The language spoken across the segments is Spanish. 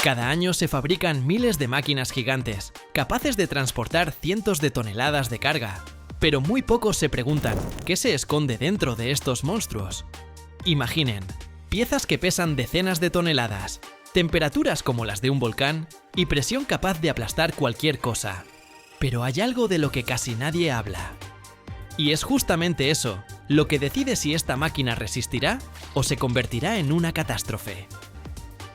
Cada año se fabrican miles de máquinas gigantes, capaces de transportar cientos de toneladas de carga. Pero muy pocos se preguntan qué se esconde dentro de estos monstruos. Imaginen, piezas que pesan decenas de toneladas, temperaturas como las de un volcán y presión capaz de aplastar cualquier cosa. Pero hay algo de lo que casi nadie habla. Y es justamente eso, lo que decide si esta máquina resistirá o se convertirá en una catástrofe.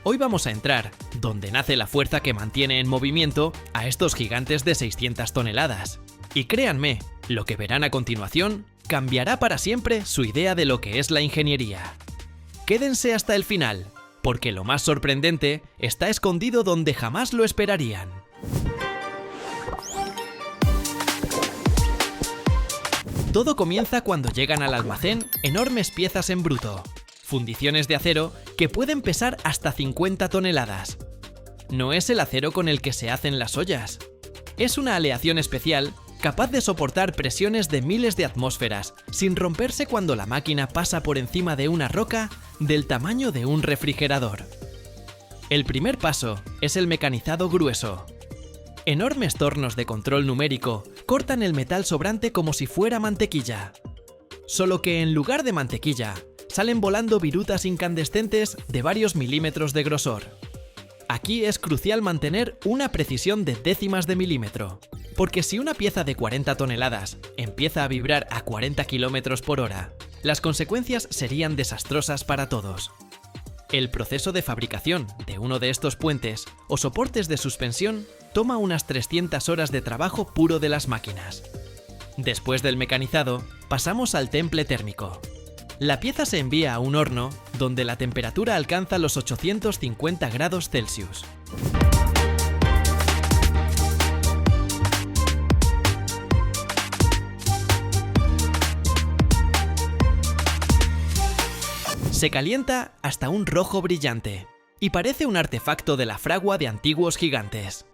Hoy vamos a entrar donde nace la fuerza que mantiene en movimiento a estos gigantes de 600 toneladas. Y créanme, lo que verán a continuación cambiará para siempre su idea de lo que es la ingeniería. Quédense hasta el final, porque lo más sorprendente está escondido donde jamás lo esperarían. Todo comienza cuando llegan al almacén enormes piezas en bruto, fundiciones de acero que pueden pesar hasta 50 toneladas. No es el acero con el que se hacen las ollas. Es una aleación especial capaz de soportar presiones de miles de atmósferas sin romperse cuando la máquina pasa por encima de una roca del tamaño de un refrigerador. El primer paso es el mecanizado grueso. Enormes tornos de control numérico cortan el metal sobrante como si fuera mantequilla. Solo que en lugar de mantequilla, salen volando virutas incandescentes de varios milímetros de grosor. Aquí es crucial mantener una precisión de décimas de milímetro, porque si una pieza de 40 toneladas empieza a vibrar a 40 km por hora, las consecuencias serían desastrosas para todos. El proceso de fabricación de uno de estos puentes o soportes de suspensión toma unas 300 horas de trabajo puro de las máquinas. Después del mecanizado, pasamos al temple térmico. La pieza se envía a un horno donde la temperatura alcanza los 850 grados Celsius. Se calienta hasta un rojo brillante y parece un artefacto de la fragua de antiguos gigantes.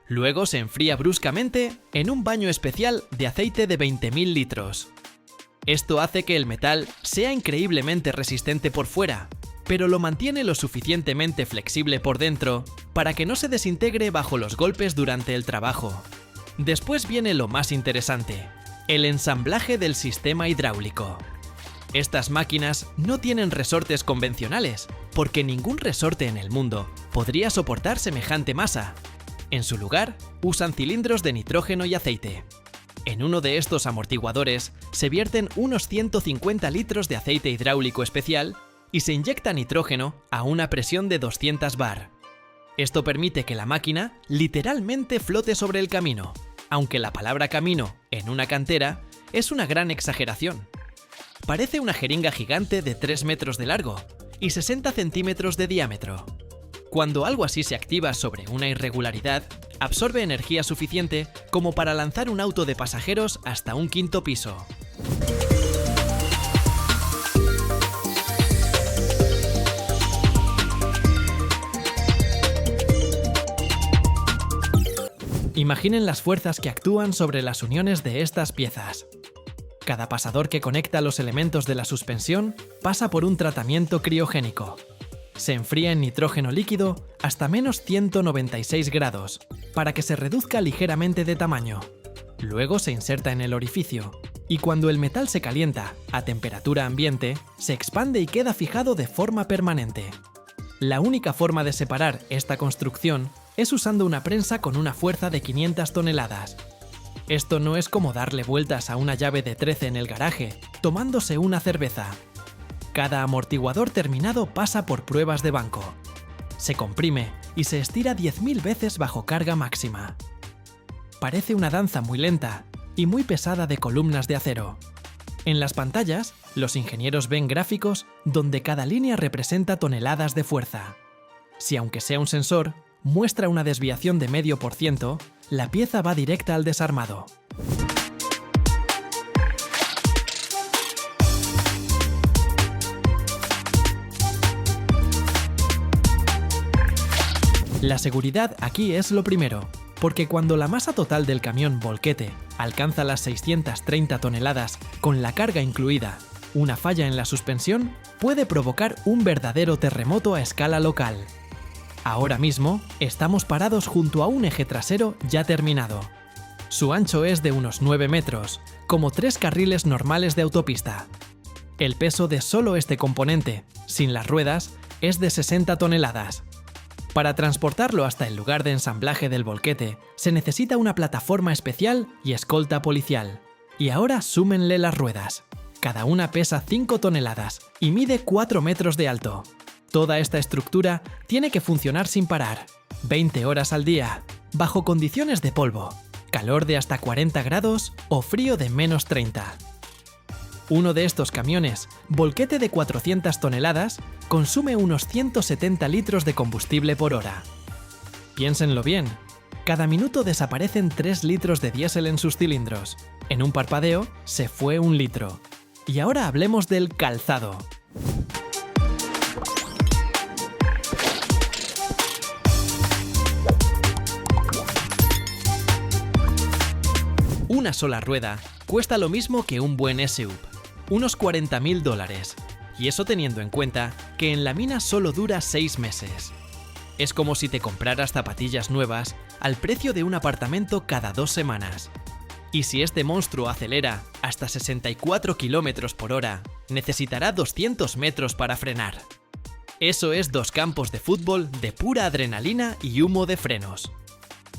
Luego se enfría bruscamente en un baño especial de aceite de 20.000 litros. Esto hace que el metal sea increíblemente resistente por fuera, pero lo mantiene lo suficientemente flexible por dentro para que no se desintegre bajo los golpes durante el trabajo. Después viene lo más interesante, el ensamblaje del sistema hidráulico. Estas máquinas no tienen resortes convencionales, porque ningún resorte en el mundo podría soportar semejante masa. En su lugar, usan cilindros de nitrógeno y aceite. En uno de estos amortiguadores se vierten unos 150 litros de aceite hidráulico especial y se inyecta nitrógeno a una presión de 200 bar. Esto permite que la máquina literalmente flote sobre el camino, aunque la palabra camino en una cantera es una gran exageración. Parece una jeringa gigante de 3 metros de largo y 60 centímetros de diámetro. Cuando algo así se activa sobre una irregularidad, absorbe energía suficiente como para lanzar un auto de pasajeros hasta un 5.º piso. Imaginen las fuerzas que actúan sobre las uniones de estas piezas. Cada pasador que conecta los elementos de la suspensión pasa por un tratamiento criogénico. Se enfría en nitrógeno líquido hasta menos 196 grados, para que se reduzca ligeramente de tamaño. Luego se inserta en el orificio, y cuando el metal se calienta a temperatura ambiente, se expande y queda fijado de forma permanente. La única forma de separar esta construcción es usando una prensa con una fuerza de 500 toneladas. Esto no es como darle vueltas a una llave de 13 en el garaje, tomándose una cerveza. Cada amortiguador terminado pasa por pruebas de banco. Se comprime y se estira 10.000 veces bajo carga máxima. Parece una danza muy lenta y muy pesada de columnas de acero. En las pantallas, los ingenieros ven gráficos donde cada línea representa toneladas de fuerza. Si aunque sea un sensor, muestra una desviación de 0,5%, la pieza va directa al desarmado. La seguridad aquí es lo primero, porque cuando la masa total del camión volquete alcanza las 630 toneladas con la carga incluida, una falla en la suspensión puede provocar un verdadero terremoto a escala local. Ahora mismo estamos parados junto a un eje trasero ya terminado. Su ancho es de unos 9 metros, como 3 carriles normales de autopista. El peso de solo este componente, sin las ruedas, es de 60 toneladas. Para transportarlo hasta el lugar de ensamblaje del volquete, se necesita una plataforma especial y escolta policial. Y ahora súmenle las ruedas. Cada una pesa 5 toneladas y mide 4 metros de alto. Toda esta estructura tiene que funcionar sin parar, 20 horas al día, bajo condiciones de polvo, calor de hasta 40 grados o frío de menos 30. Uno de estos camiones, volquete de 400 toneladas, consume unos 170 litros de combustible por hora. Piénsenlo bien, cada minuto desaparecen 3 litros de diésel en sus cilindros. En un parpadeo se fue 1 litro. Y ahora hablemos del calzado. Una sola rueda cuesta lo mismo que un buen SUV, unos $40.000, y eso teniendo en cuenta que en la mina solo dura 6 meses. Es como si te compraras zapatillas nuevas al precio de un apartamento cada 2 semanas. Y si este monstruo acelera hasta 64 km por hora, necesitará 200 metros para frenar. Eso es 2 campos de fútbol de pura adrenalina y humo de frenos.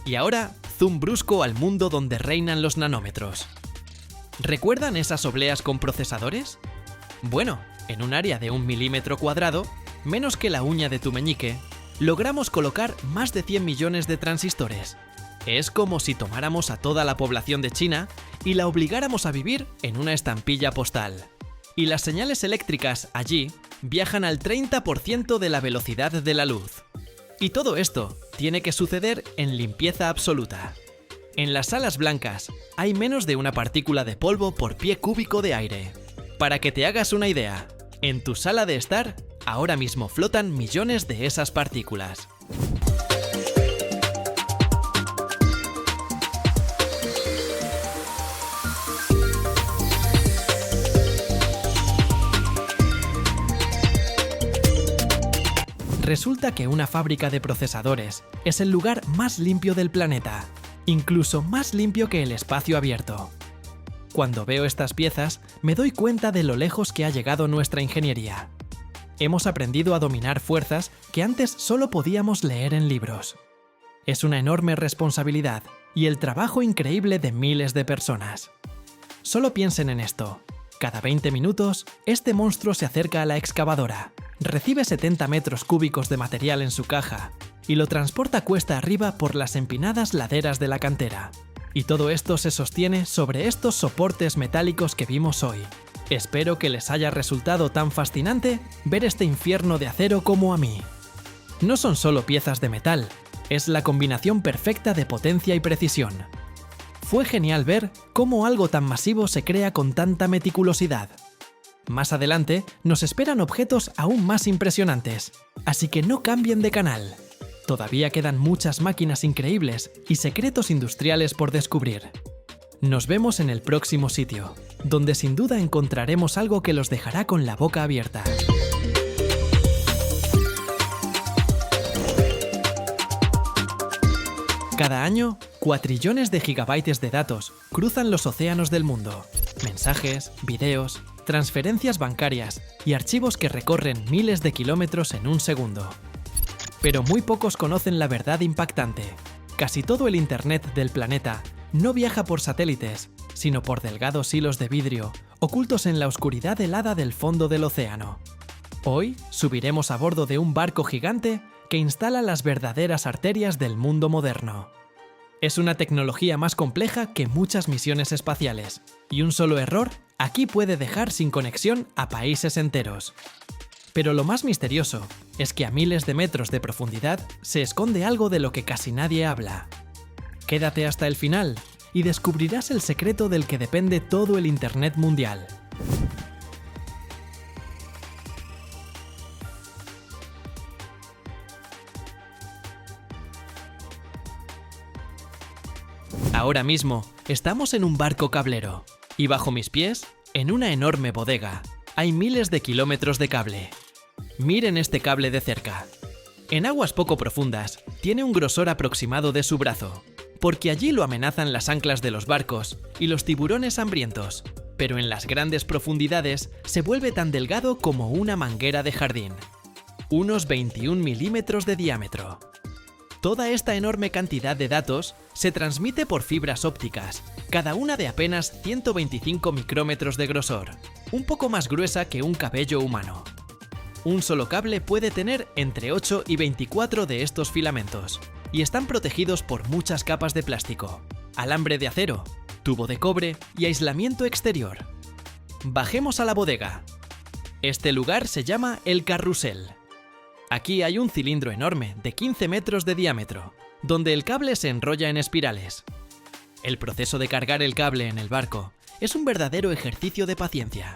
Y ahora, zoom brusco al mundo donde reinan los nanómetros. ¿Recuerdan esas obleas con procesadores? Bueno, en un área de 1 milímetro cuadrado, menos que la uña de tu meñique, logramos colocar más de 100 millones de transistores. Es como si tomáramos a toda la población de China y la obligáramos a vivir en una estampilla postal. Y las señales eléctricas allí viajan al 30% de la velocidad de la luz. Y todo esto tiene que suceder en limpieza absoluta. En las salas blancas hay menos de una partícula de polvo por pie cúbico de aire. Para que te hagas una idea, en tu sala de estar ahora mismo flotan millones de esas partículas. Resulta que una fábrica de procesadores es el lugar más limpio del planeta, incluso más limpio que el espacio abierto. Cuando veo estas piezas, me doy cuenta de lo lejos que ha llegado nuestra ingeniería. Hemos aprendido a dominar fuerzas que antes solo podíamos leer en libros. Es una enorme responsabilidad y el trabajo increíble de miles de personas. Solo piensen en esto. Cada 20 minutos, este monstruo se acerca a la excavadora, recibe 70 metros cúbicos de material en su caja y lo transporta cuesta arriba por las empinadas laderas de la cantera. Y todo esto se sostiene sobre estos soportes metálicos que vimos hoy. Espero que les haya resultado tan fascinante ver este infierno de acero como a mí. No son solo piezas de metal, es la combinación perfecta de potencia y precisión. Fue genial ver cómo algo tan masivo se crea con tanta meticulosidad. Más adelante nos esperan objetos aún más impresionantes, así que no cambien de canal. Todavía quedan muchas máquinas increíbles y secretos industriales por descubrir. Nos vemos en el próximo sitio, donde sin duda encontraremos algo que los dejará con la boca abierta. Cada año, cuatrillones de gigabytes de datos cruzan los océanos del mundo. Mensajes, videos, transferencias bancarias y archivos que recorren miles de kilómetros en un segundo. Pero muy pocos conocen la verdad impactante. Casi todo el Internet del planeta no viaja por satélites, sino por delgados hilos de vidrio ocultos en la oscuridad helada del fondo del océano. Hoy subiremos a bordo de un barco gigante que instala las verdaderas arterias del mundo moderno. Es una tecnología más compleja que muchas misiones espaciales, y un solo error aquí puede dejar sin conexión a países enteros. Pero lo más misterioso es que a miles de metros de profundidad se esconde algo de lo que casi nadie habla. Quédate hasta el final y descubrirás el secreto del que depende todo el Internet mundial. Ahora mismo estamos en un barco cablero y bajo mis pies, en una enorme bodega, hay miles de kilómetros de cable. Miren este cable de cerca. En aguas poco profundas, tiene un grosor aproximado de su brazo, porque allí lo amenazan las anclas de los barcos y los tiburones hambrientos, pero en las grandes profundidades se vuelve tan delgado como una manguera de jardín. Unos 21 milímetros de diámetro. Toda esta enorme cantidad de datos se transmite por fibras ópticas, cada una de apenas 125 micrómetros de grosor, un poco más gruesa que un cabello humano. Un solo cable puede tener entre 8 y 24 de estos filamentos, y están protegidos por muchas capas de plástico, alambre de acero, tubo de cobre y aislamiento exterior. Bajemos a la bodega. Este lugar se llama el carrusel. Aquí hay un cilindro enorme de 15 metros de diámetro, donde el cable se enrolla en espirales. El proceso de cargar el cable en el barco es un verdadero ejercicio de paciencia.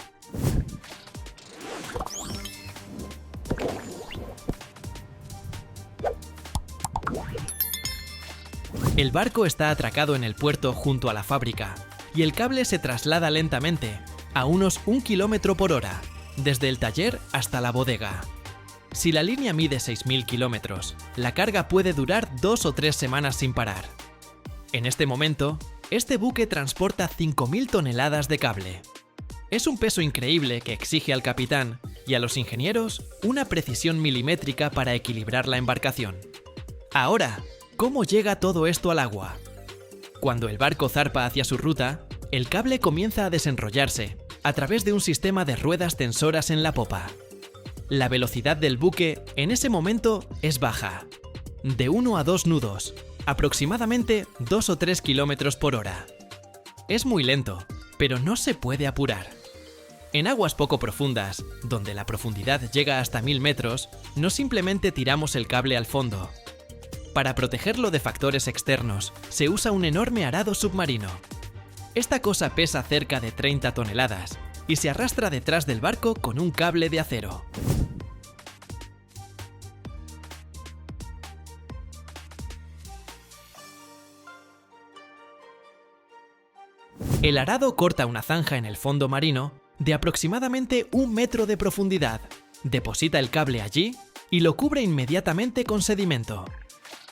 El barco está atracado en el puerto junto a la fábrica, y el cable se traslada lentamente, a unos 1 km por hora, desde el taller hasta la bodega. Si la línea mide 6.000 kilómetros, la carga puede durar 2 o 3 semanas sin parar. En este momento, este buque transporta 5.000 toneladas de cable. Es un peso increíble que exige al capitán y a los ingenieros una precisión milimétrica para equilibrar la embarcación. Ahora, ¿cómo llega todo esto al agua? Cuando el barco zarpa hacia su ruta, el cable comienza a desenrollarse a través de un sistema de ruedas tensoras en la popa. La velocidad del buque en ese momento es baja, de 1 a 2 nudos, aproximadamente 2 o 3 km por hora. Es muy lento, pero no se puede apurar. En aguas poco profundas, donde la profundidad llega hasta 1000 metros, no simplemente tiramos el cable al fondo. Para protegerlo de factores externos, se usa un enorme arado submarino. Esta cosa pesa cerca de 30 toneladas y se arrastra detrás del barco con un cable de acero. El arado corta una zanja en el fondo marino de aproximadamente 1 metro de profundidad, deposita el cable allí y lo cubre inmediatamente con sedimento.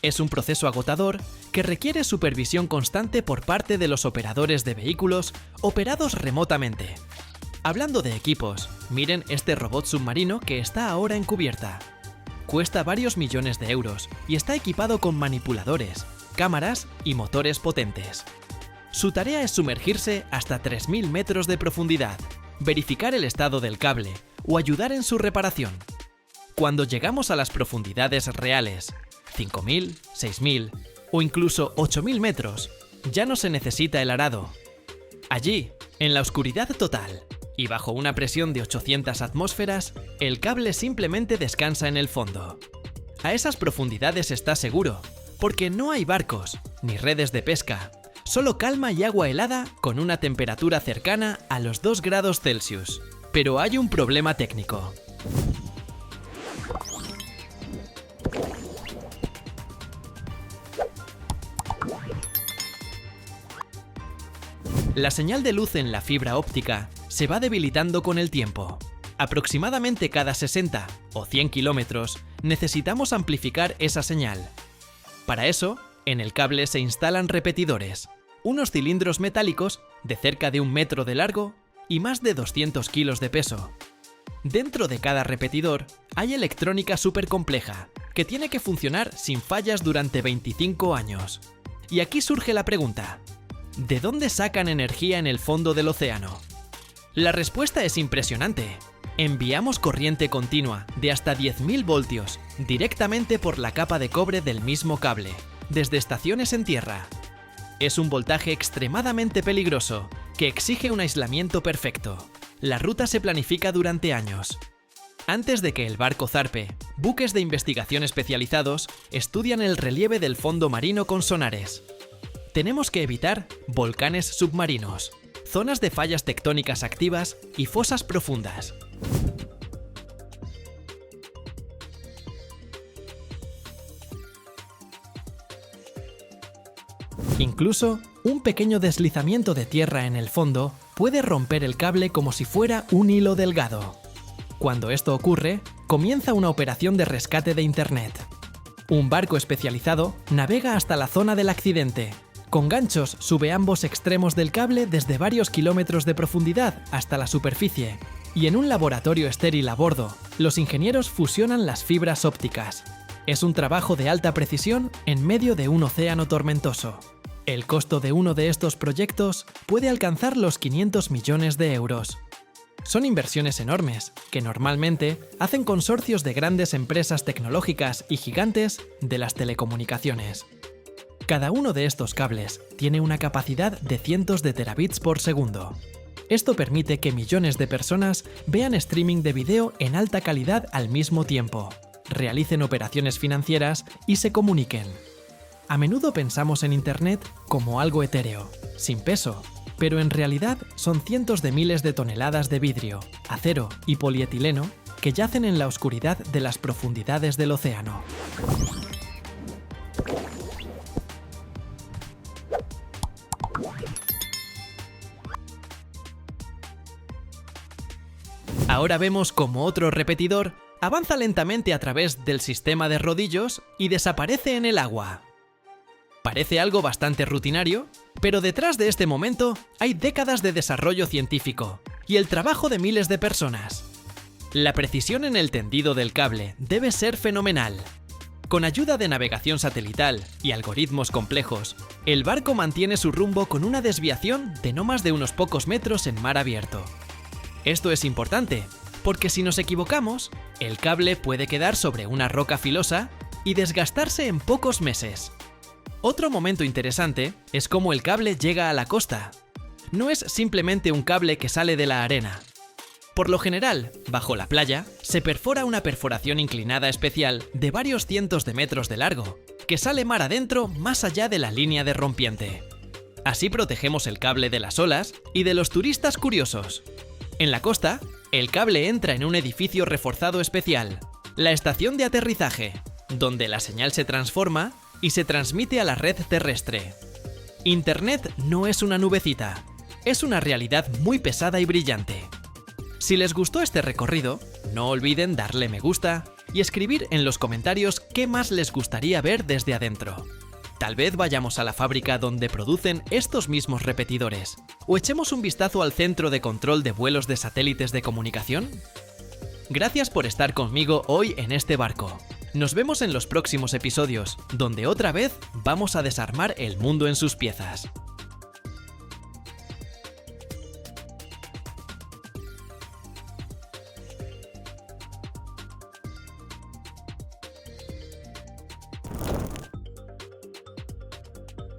Es un proceso agotador que requiere supervisión constante por parte de los operadores de vehículos operados remotamente. Hablando de equipos, miren este robot submarino que está ahora en cubierta. Cuesta varios millones de euros y está equipado con manipuladores, cámaras y motores potentes. Su tarea es sumergirse hasta 3.000 metros de profundidad, verificar el estado del cable o ayudar en su reparación. Cuando llegamos a las profundidades reales, 5.000, 6.000 o incluso 8.000 metros, ya no se necesita el arado. Allí, en la oscuridad total y bajo una presión de 800 atmósferas, el cable simplemente descansa en el fondo. A esas profundidades está seguro, porque no hay barcos ni redes de pesca, solo calma y agua helada con una temperatura cercana a los 2 grados Celsius. Pero hay un problema técnico. La señal de luz en la fibra óptica se va debilitando con el tiempo. Aproximadamente cada 60 o 100 kilómetros necesitamos amplificar esa señal. Para eso, en el cable se instalan repetidores, unos cilindros metálicos de cerca de 1 metro de largo y más de 200 kilos de peso. Dentro de cada repetidor hay electrónica súper compleja que tiene que funcionar sin fallas durante 25 años. Y aquí surge la pregunta: ¿de dónde sacan energía en el fondo del océano? La respuesta es impresionante. Enviamos corriente continua de hasta 10.000 voltios directamente por la capa de cobre del mismo cable, desde estaciones en tierra. Es un voltaje extremadamente peligroso que exige un aislamiento perfecto. La ruta se planifica durante años. Antes de que el barco zarpe, buques de investigación especializados estudian el relieve del fondo marino con sonares. Tenemos que evitar volcanes submarinos, zonas de fallas tectónicas activas y fosas profundas. Incluso, un pequeño deslizamiento de tierra en el fondo puede romper el cable como si fuera un hilo delgado. Cuando esto ocurre, comienza una operación de rescate de Internet. Un barco especializado navega hasta la zona del accidente. Con ganchos sube ambos extremos del cable desde varios kilómetros de profundidad hasta la superficie. Y en un laboratorio estéril a bordo, los ingenieros fusionan las fibras ópticas. Es un trabajo de alta precisión en medio de un océano tormentoso. El costo de uno de estos proyectos puede alcanzar los 500 millones de euros. Son inversiones enormes, que normalmente hacen consorcios de grandes empresas tecnológicas y gigantes de las telecomunicaciones. Cada uno de estos cables tiene una capacidad de cientos de terabits por segundo. Esto permite que millones de personas vean streaming de video en alta calidad al mismo tiempo, realicen operaciones financieras y se comuniquen. A menudo pensamos en Internet como algo etéreo, sin peso, pero en realidad son cientos de miles de toneladas de vidrio, acero y polietileno que yacen en la oscuridad de las profundidades del océano. Ahora vemos cómo otro repetidor avanza lentamente a través del sistema de rodillos y desaparece en el agua. Parece algo bastante rutinario, pero detrás de este momento hay décadas de desarrollo científico y el trabajo de miles de personas. La precisión en el tendido del cable debe ser fenomenal. Con ayuda de navegación satelital y algoritmos complejos, el barco mantiene su rumbo con una desviación de no más de unos pocos metros en mar abierto. Esto es importante, porque si nos equivocamos, el cable puede quedar sobre una roca filosa y desgastarse en pocos meses. Otro momento interesante es cómo el cable llega a la costa. No es simplemente un cable que sale de la arena. Por lo general, bajo la playa, se perfora una perforación inclinada especial de varios cientos de metros de largo, que sale mar adentro más allá de la línea de rompiente. Así protegemos el cable de las olas y de los turistas curiosos. En la costa, el cable entra en un edificio reforzado especial, la estación de aterrizaje, donde la señal se transforma y se transmite a la red terrestre. Internet no es una nubecita, es una realidad muy pesada y brillante. Si les gustó este recorrido, no olviden darle me gusta y escribir en los comentarios qué más les gustaría ver desde adentro. Tal vez vayamos a la fábrica donde producen estos mismos repetidores, o echemos un vistazo al centro de control de vuelos de satélites de comunicación. Gracias por estar conmigo hoy en este barco. Nos vemos en los próximos episodios, donde otra vez vamos a desarmar el mundo en sus piezas.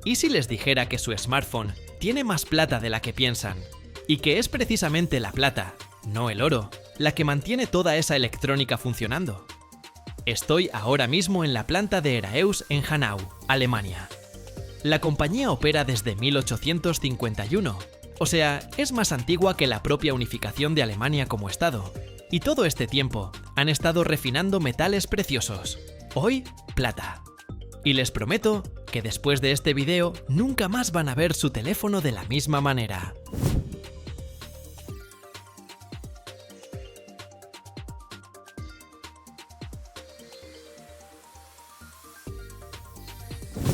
¿Y si les dijera que su smartphone tiene más plata de la que piensan? Y que es precisamente la plata, no el oro, la que mantiene toda esa electrónica funcionando. Estoy ahora mismo en la planta de Eraeus en Hanau, Alemania. La compañía opera desde 1851, o sea, es más antigua que la propia unificación de Alemania como Estado. Y todo este tiempo han estado refinando metales preciosos. Hoy, plata. Y les prometo que después de este video nunca más van a ver su teléfono de la misma manera.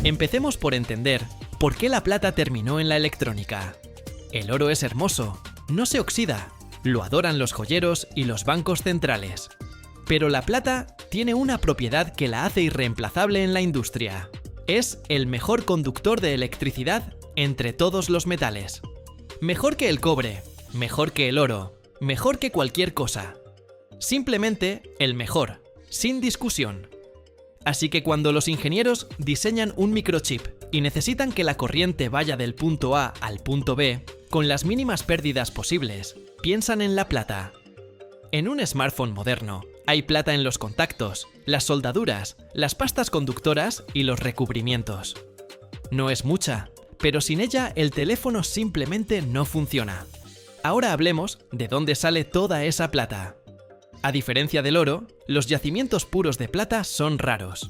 Empecemos por entender por qué la plata terminó en la electrónica. El oro es hermoso, no se oxida, lo adoran los joyeros y los bancos centrales. Pero la plata tiene una propiedad que la hace irreemplazable en la industria. Es el mejor conductor de electricidad entre todos los metales. Mejor que el cobre, mejor que el oro, mejor que cualquier cosa. Simplemente el mejor, sin discusión. Así que cuando los ingenieros diseñan un microchip y necesitan que la corriente vaya del punto A al punto B con las mínimas pérdidas posibles, piensan en la plata. En un smartphone moderno, hay plata en los contactos, las soldaduras, las pastas conductoras y los recubrimientos. No es mucha, pero sin ella el teléfono simplemente no funciona. Ahora hablemos de dónde sale toda esa plata. A diferencia del oro, los yacimientos puros de plata son raros.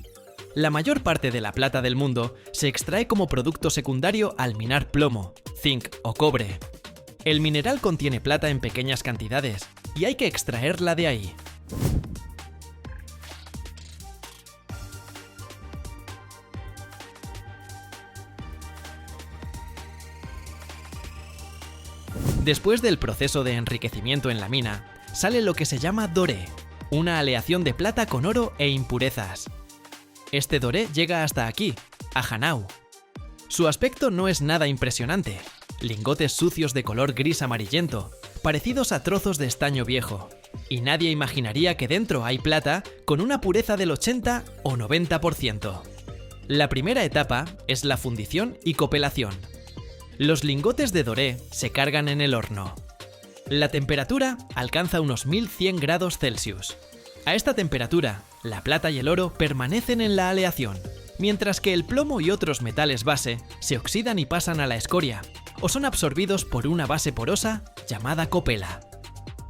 La mayor parte de la plata del mundo se extrae como producto secundario al minar plomo, zinc o cobre. El mineral contiene plata en pequeñas cantidades y hay que extraerla de ahí. Después del proceso de enriquecimiento en la mina, sale lo que se llama doré, una aleación de plata con oro e impurezas. Este doré llega hasta aquí, a Hanau. Su aspecto no es nada impresionante. Lingotes sucios de color gris amarillento, parecidos a trozos de estaño viejo. Y nadie imaginaría que dentro hay plata con una pureza del 80 o 90%. La primera etapa es la fundición y copelación. Los lingotes de doré se cargan en el horno. La temperatura alcanza unos 1100 grados Celsius. A esta temperatura, la plata y el oro permanecen en la aleación, mientras que el plomo y otros metales base se oxidan y pasan a la escoria, o son absorbidos por una base porosa llamada copela.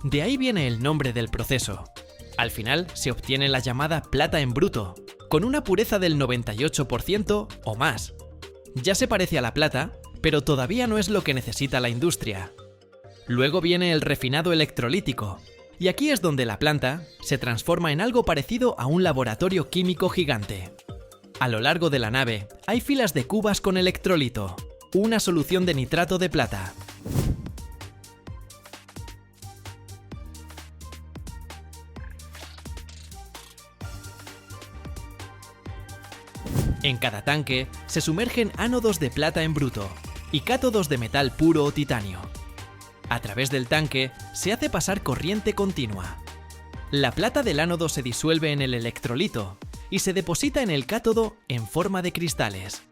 De ahí viene el nombre del proceso. Al final se obtiene la llamada plata en bruto, con una pureza del 98% o más. Ya se parece a la plata, pero todavía no es lo que necesita la industria. Luego viene el refinado electrolítico, y aquí es donde la planta se transforma en algo parecido a un laboratorio químico gigante. A lo largo de la nave hay filas de cubas con electrolito, una solución de nitrato de plata. En cada tanque se sumergen ánodos de plata en bruto y cátodos de metal puro o titanio. A través del tanque se hace pasar corriente continua. La plata del ánodo se disuelve en el electrolito y se deposita en el cátodo en forma de cristales,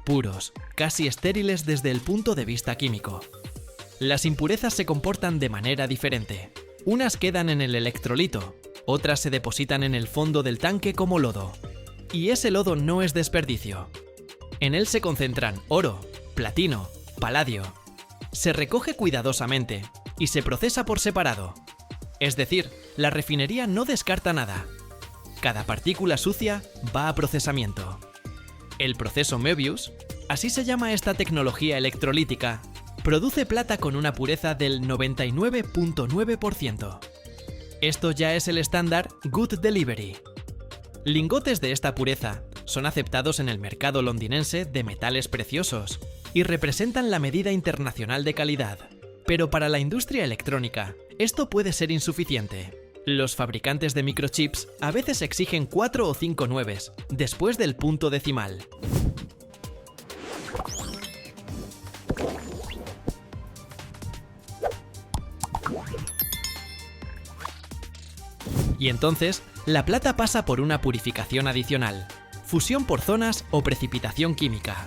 puros, casi estériles desde el punto de vista químico. Las impurezas se comportan de manera diferente. Unas quedan en el electrolito, otras se depositan en el fondo del tanque como lodo. Y ese lodo no es desperdicio. En él se concentran oro, platino, paladio. Se recoge cuidadosamente y se procesa por separado. Es decir, la refinería no descarta nada. Cada partícula sucia va a procesamiento. El proceso Möbius, así se llama esta tecnología electrolítica, produce plata con una pureza del 99.9%. Esto ya es el estándar Good Delivery. Lingotes de esta pureza son aceptados en el mercado londinense de metales preciosos y representan la medida internacional de calidad. Pero para la industria electrónica, esto puede ser insuficiente. Los fabricantes de microchips a veces exigen 4 o 5 nueves, después del punto decimal. Y entonces, la plata pasa por una purificación adicional, fusión por zonas o precipitación química.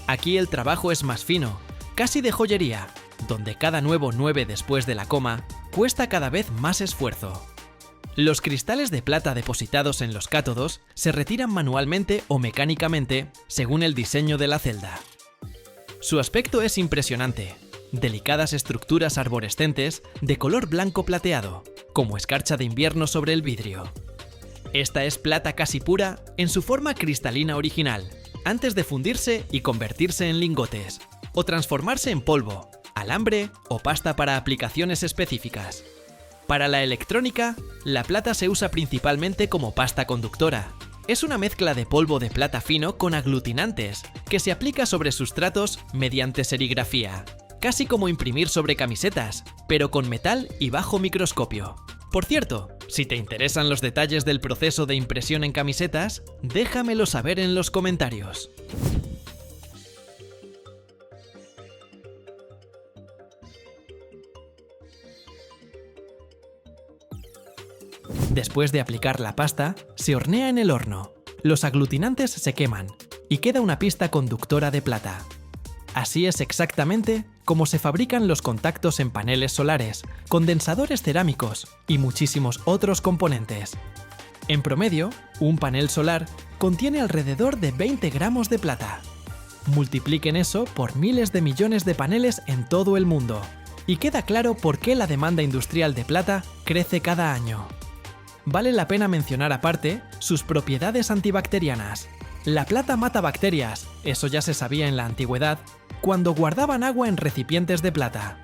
Aquí el trabajo es más fino, casi de joyería, donde cada nuevo 9 después de la coma cuesta cada vez más esfuerzo. Los cristales de plata depositados en los cátodos se retiran manualmente o mecánicamente según el diseño de la celda. Su aspecto es impresionante, delicadas estructuras arborescentes de color blanco plateado, como escarcha de invierno sobre el vidrio. Esta es plata casi pura en su forma cristalina original, antes de fundirse y convertirse en lingotes, o transformarse en polvo, alambre o pasta para aplicaciones específicas. Para la electrónica, la plata se usa principalmente como pasta conductora. Es una mezcla de polvo de plata fino con aglutinantes, que se aplica sobre sustratos mediante serigrafía, casi como imprimir sobre camisetas, pero con metal y bajo microscopio. Por cierto, si te interesan los detalles del proceso de impresión en camisetas, déjamelo saber en los comentarios. Después de aplicar la pasta, se hornea en el horno. Los aglutinantes se queman y queda una pista conductora de plata. Así es exactamente como se fabrican los contactos en paneles solares, condensadores cerámicos y muchísimos otros componentes. En promedio, un panel solar contiene alrededor de 20 gramos de plata. Multipliquen eso por miles de millones de paneles en todo el mundo, y queda claro por qué la demanda industrial de plata crece cada año. Vale la pena mencionar aparte sus propiedades antibacterianas. La plata mata bacterias, eso ya se sabía en la antigüedad, cuando guardaban agua en recipientes de plata.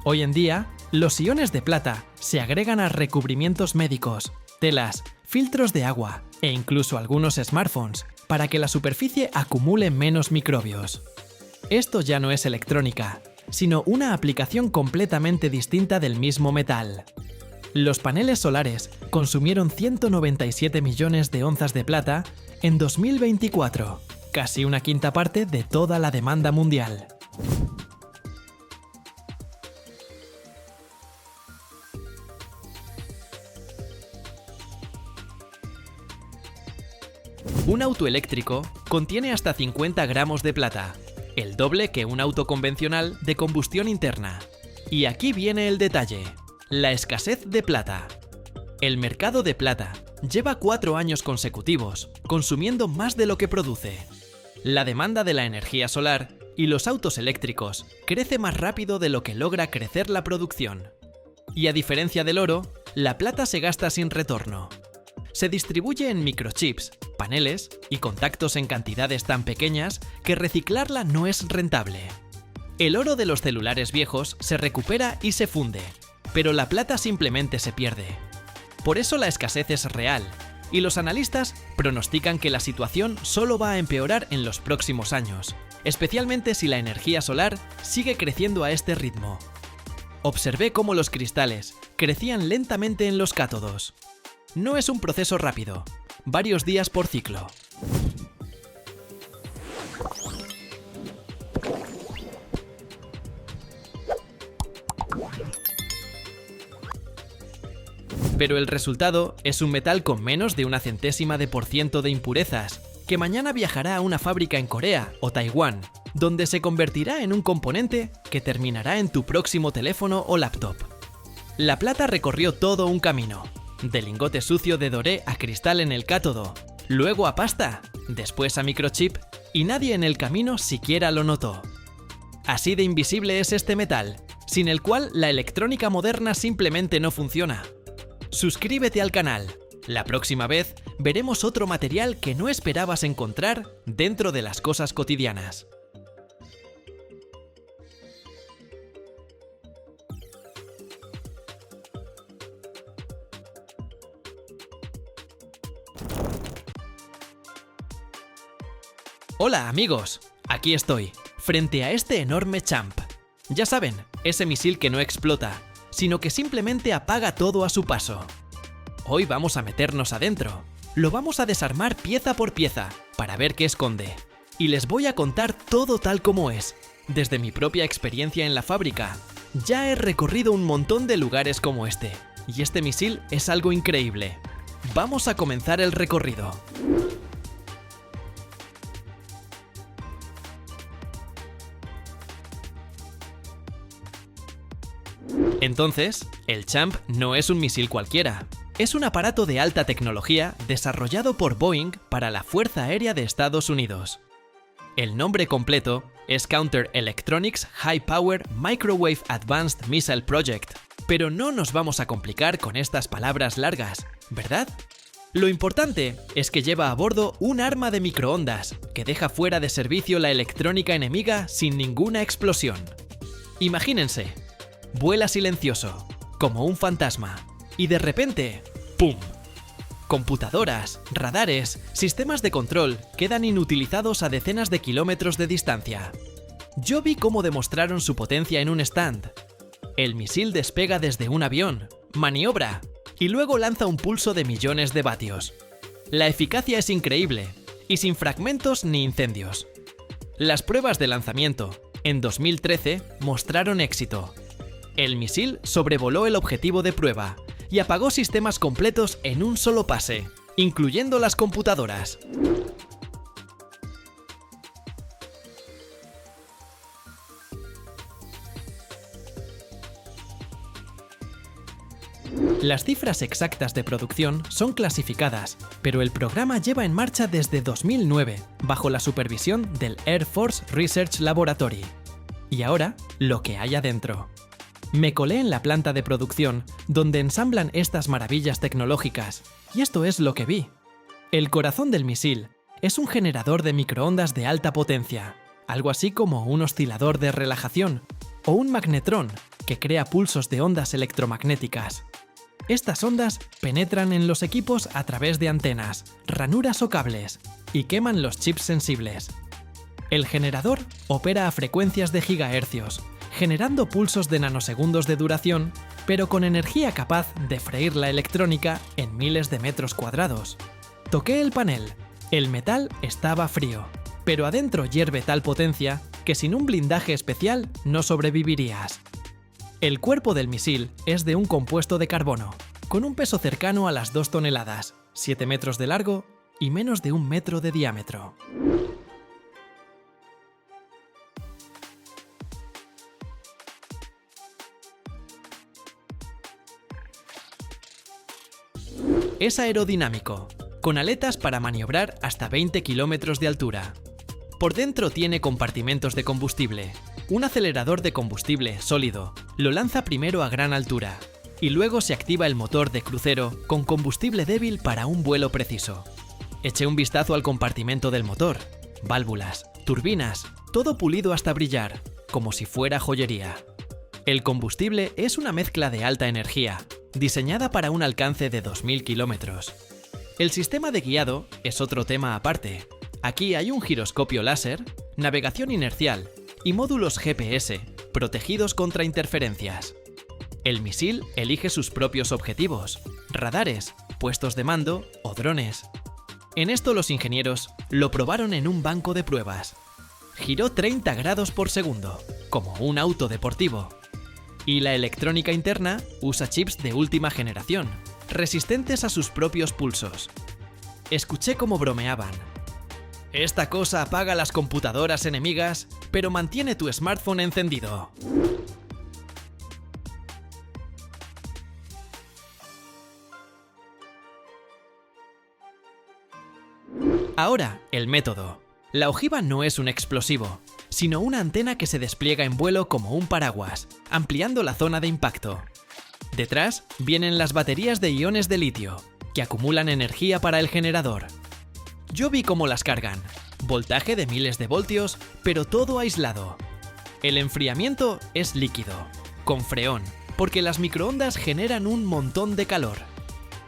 Hoy en día, los iones de plata se agregan a recubrimientos médicos, telas, filtros de agua e incluso algunos smartphones para que la superficie acumule menos microbios. Esto ya no es electrónica, sino una aplicación completamente distinta del mismo metal. Los paneles solares consumieron 197 millones de onzas de plata en 2024, casi una quinta parte de toda la demanda mundial. Un auto eléctrico contiene hasta 50 gramos de plata, el doble que un auto convencional de combustión interna. Y aquí viene el detalle: la escasez de plata. El mercado de plata lleva 4 años consecutivos consumiendo más de lo que produce. La demanda de la energía solar y los autos eléctricos crece más rápido de lo que logra crecer la producción. Y a diferencia del oro, la plata se gasta sin retorno. Se distribuye en microchips, paneles y contactos en cantidades tan pequeñas que reciclarla no es rentable. El oro de los celulares viejos se recupera y se funde, pero la plata simplemente se pierde. Por eso la escasez es real, y los analistas pronostican que la situación solo va a empeorar en los próximos años, especialmente si la energía solar sigue creciendo a este ritmo. Observé cómo los cristales crecían lentamente en los cátodos. No es un proceso rápido, varios días por ciclo. Pero el resultado es un metal con menos de una centésima de % de impurezas, que mañana viajará a una fábrica en Corea o Taiwán, donde se convertirá en un componente que terminará en tu próximo teléfono o laptop. La plata recorrió todo un camino, de lingote sucio de doré a cristal en el cátodo, luego a pasta, después a microchip, y nadie en el camino siquiera lo notó. Así de invisible es este metal, sin el cual la electrónica moderna simplemente no funciona. Suscríbete al canal. La próxima vez veremos otro material que no esperabas encontrar dentro de las cosas cotidianas. Hola amigos, aquí estoy, frente a este enorme Champ. Ya saben, ese misil que no explota, sino que simplemente apaga todo a su paso. Hoy vamos a meternos adentro. Lo vamos a desarmar pieza por pieza, para ver qué esconde. Y les voy a contar todo tal como es, desde mi propia experiencia en la fábrica. Ya he recorrido un montón de lugares como este, y este misil es algo increíble. Vamos a comenzar el recorrido. Entonces, el Champ no es un misil cualquiera. Es un aparato de alta tecnología desarrollado por Boeing para la Fuerza Aérea de Estados Unidos. El nombre completo es Counter Electronics High Power Microwave Advanced Missile Project, pero no nos vamos a complicar con estas palabras largas, ¿verdad? Lo importante es que lleva a bordo un arma de microondas que deja fuera de servicio la electrónica enemiga sin ninguna explosión. Imagínense, vuela silencioso, como un fantasma, y de repente, ¡pum! Computadoras, radares, sistemas de control quedan inutilizados a decenas de kilómetros de distancia. Yo vi cómo demostraron su potencia en un stand. El misil despega desde un avión, maniobra, y luego lanza un pulso de millones de vatios. La eficacia es increíble, y sin fragmentos ni incendios. Las pruebas de lanzamiento, en 2013, mostraron éxito. El misil sobrevoló el objetivo de prueba y apagó sistemas completos en un solo pase, incluyendo las computadoras. Las cifras exactas de producción son clasificadas, pero el programa lleva en marcha desde 2009, bajo la supervisión del Air Force Research Laboratory. Y ahora, lo que hay adentro. Me colé en la planta de producción, donde ensamblan estas maravillas tecnológicas, y esto es lo que vi. El corazón del misil es un generador de microondas de alta potencia, algo así como un oscilador de relajación, o un magnetrón, que crea pulsos de ondas electromagnéticas. Estas ondas penetran en los equipos a través de antenas, ranuras o cables, y queman los chips sensibles. El generador opera a frecuencias de gigahercios, generando pulsos de nanosegundos de duración, pero con energía capaz de freír la electrónica en miles de metros cuadrados. Toqué el panel. El metal estaba frío, pero adentro hierve tal potencia que sin un blindaje especial no sobrevivirías. El cuerpo del misil es de un compuesto de carbono, con un peso cercano a las 2 toneladas, 7 metros de largo y menos de 1 metro de diámetro. Es aerodinámico, con aletas para maniobrar hasta 20 kilómetros de altura. Por dentro tiene compartimentos de combustible. Un acelerador de combustible sólido lo lanza primero a gran altura y luego se activa el motor de crucero con combustible débil para un vuelo preciso. Eché un vistazo al compartimento del motor. Válvulas, turbinas, todo pulido hasta brillar, como si fuera joyería. El combustible es una mezcla de alta energía, diseñada para un alcance de 2000 kilómetros. El sistema de guiado es otro tema aparte. Aquí hay un giroscopio láser, navegación inercial y módulos GPS protegidos contra interferencias. El misil elige sus propios objetivos, radares, puestos de mando o drones. En esto los ingenieros lo probaron en un banco de pruebas. Giró 30 grados por segundo, como un auto deportivo. Y la electrónica interna usa chips de última generación, resistentes a sus propios pulsos. Escuché cómo bromeaban. Esta cosa apaga las computadoras enemigas, pero mantiene tu smartphone encendido. Ahora, el método. La ojiva no es un explosivo, sino una antena que se despliega en vuelo como un paraguas, ampliando la zona de impacto. Detrás vienen las baterías de iones de litio, que acumulan energía para el generador. Yo vi cómo las cargan. Voltaje de miles de voltios, pero todo aislado. El enfriamiento es líquido, con freón, porque las microondas generan un montón de calor.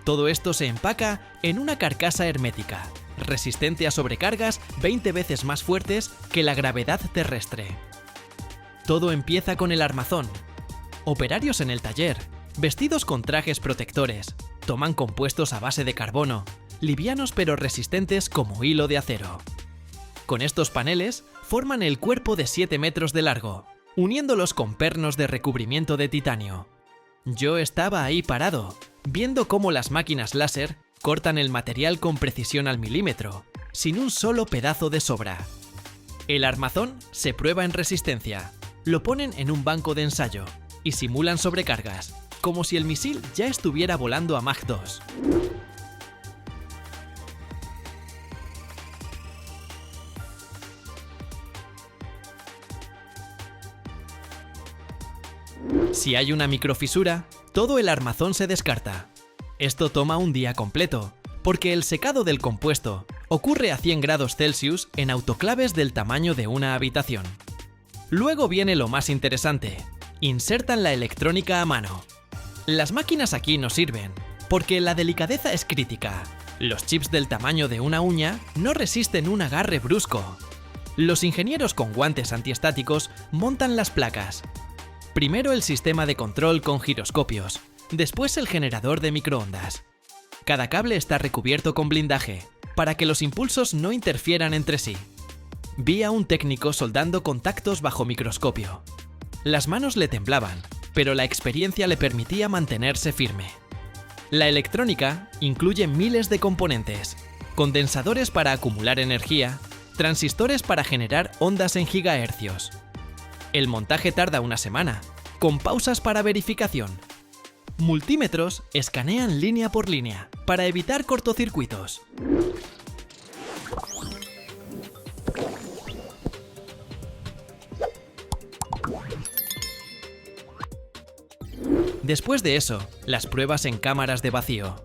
Todo esto se empaca en una carcasa hermética, resistente a sobrecargas 20 veces más fuertes que la gravedad terrestre. Todo empieza con el armazón. Operarios en el taller, vestidos con trajes protectores, toman compuestos a base de carbono, livianos pero resistentes como hilo de acero. Con estos paneles forman el cuerpo de 7 metros de largo, uniéndolos con pernos de recubrimiento de titanio. Yo estaba ahí parado, viendo cómo las máquinas láser cortan el material con precisión al milímetro, sin un solo pedazo de sobra. El armazón se prueba en resistencia, lo ponen en un banco de ensayo y simulan sobrecargas, como si el misil ya estuviera volando a Mach 2. Si hay una microfisura, todo el armazón se descarta. Esto toma un día completo, porque el secado del compuesto ocurre a 100 grados Celsius en autoclaves del tamaño de una habitación. Luego viene lo más interesante: insertan la electrónica a mano. Las máquinas aquí no sirven, porque la delicadeza es crítica. Los chips del tamaño de una uña no resisten un agarre brusco. Los ingenieros con guantes antiestáticos montan las placas. Primero el sistema de control con giroscopios, después el generador de microondas. Cada cable está recubierto con blindaje, para que los impulsos no interfieran entre sí. Vi a un técnico soldando contactos bajo microscopio. Las manos le temblaban, pero la experiencia le permitía mantenerse firme. La electrónica incluye miles de componentes: condensadores para acumular energía, transistores para generar ondas en gigahercios. El montaje tarda una semana, con pausas para verificación. Multímetros escanean línea por línea, para evitar cortocircuitos. Después de eso, las pruebas en cámaras de vacío.